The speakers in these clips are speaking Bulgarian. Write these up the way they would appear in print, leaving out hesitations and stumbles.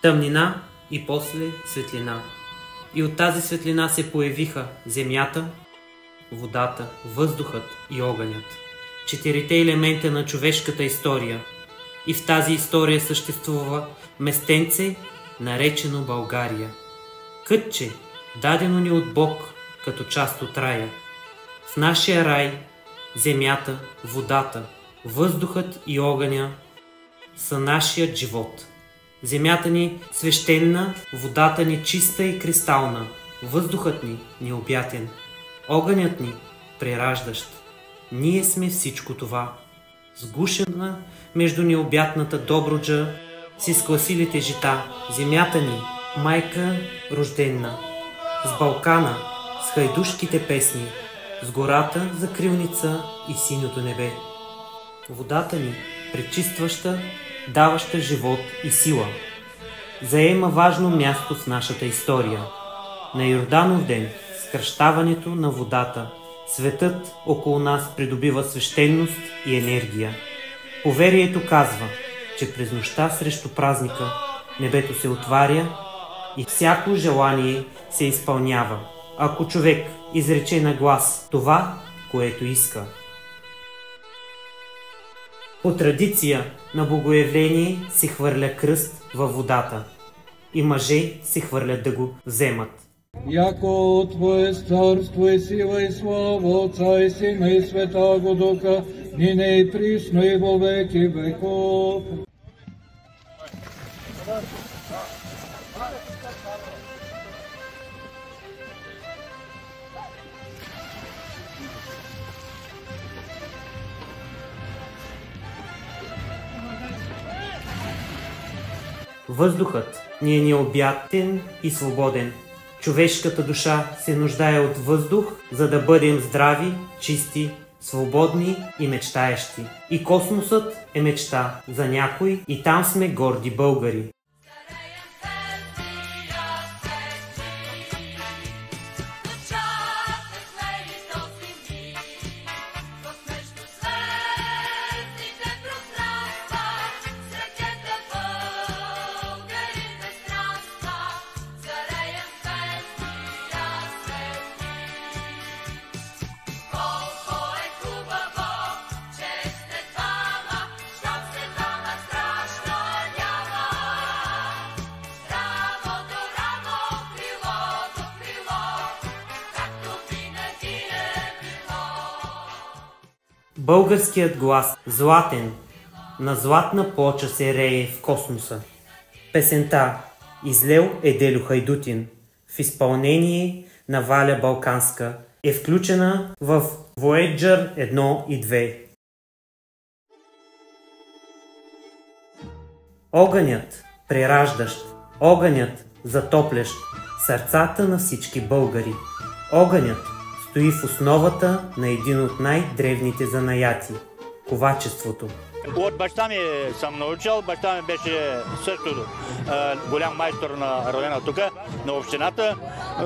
Тъмнина и после светлина. И от тази светлина се появиха земята, водата, въздухът и огънят. Четирите елемента на човешката история. И в тази история съществува местенце, наречено България. Кътче, дадено ни от Бог, като част от рая. В нашия рай земята, водата, въздухът и огъня са нашият живот. Земята ни свещена, водата ни чиста и кристална, въздухът ни необятен, огънят ни прераждащ. Ние сме всичко това. Сгушена между необятната Добруджа с изкласилите жита, земята ни, майка рожденна, с Балкана, с хайдушките песни, с гората за крилница и синьото небе. Водата ни, пречистваща, даваща живот и сила, заема важно място в нашата история. На Йорданов ден, с кръщаването на водата, светът около нас придобива свещеност и енергия. Поверието казва, че през нощта срещу празника небето се отваря и всяко желание се изпълнява, ако човек изрече на глас това, което иска. По традиция на богоявление се хвърля кръст във водата и мъже се хвърлят да го вземат. Яко Твое царство и сила и слава Отца и Сина и Святаго Духа, нине и присно и во веки веков. Въздухът ни е необятен и свободен. Човешката душа се нуждае от въздух, за да бъдем здрави, чисти, свободни и мечтаещи. И космосът е мечта за някой и там сме горди българи. Българският глас, златен, на златна плоча се рее в космоса. Песента "Излел е Делю Хайдутин" в изпълнение на Валя Балканска е включена в Voyager 1 и 2. Огънят прераждащ, огънят затоплящ сърцата на всички българи. Огънят стои в основата на един от най-древните занаяти – ковачеството. От баща ми съм научил. Баща ми беше също голям майстор на района тук, на общината,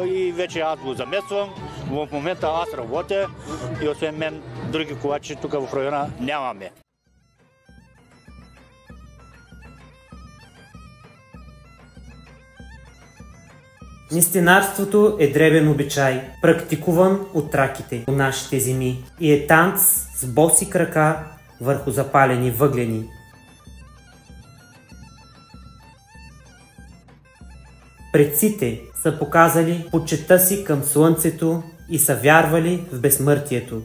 и вече аз го замествам. В момента аз работя и освен мен други ковачи тук в района нямаме. Нестинарството е древен обичай, практикуван от траките по нашите земи, и е танц с боси крака върху запалени въглени. Предците са показали почитта си към слънцето и са вярвали в безсмъртието.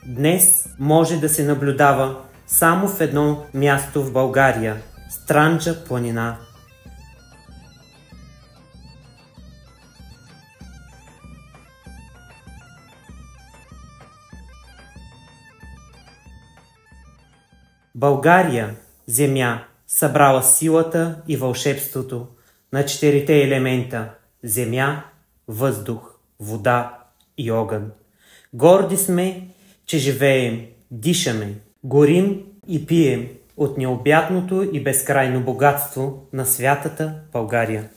Днес може да се наблюдава само в едно място в България – Странджа планина. България, земя, събрала силата и вълшебството на четирите елемента – земя, въздух, вода и огън. Горди сме, че живеем, дишаме, горим и пием от необятното и безкрайно богатство на святата България.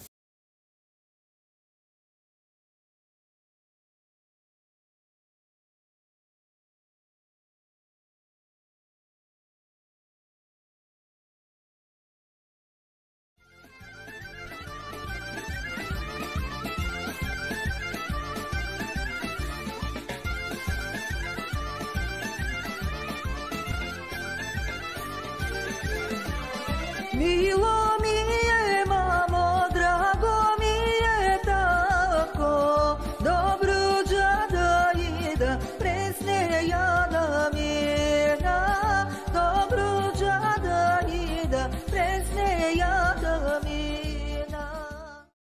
мило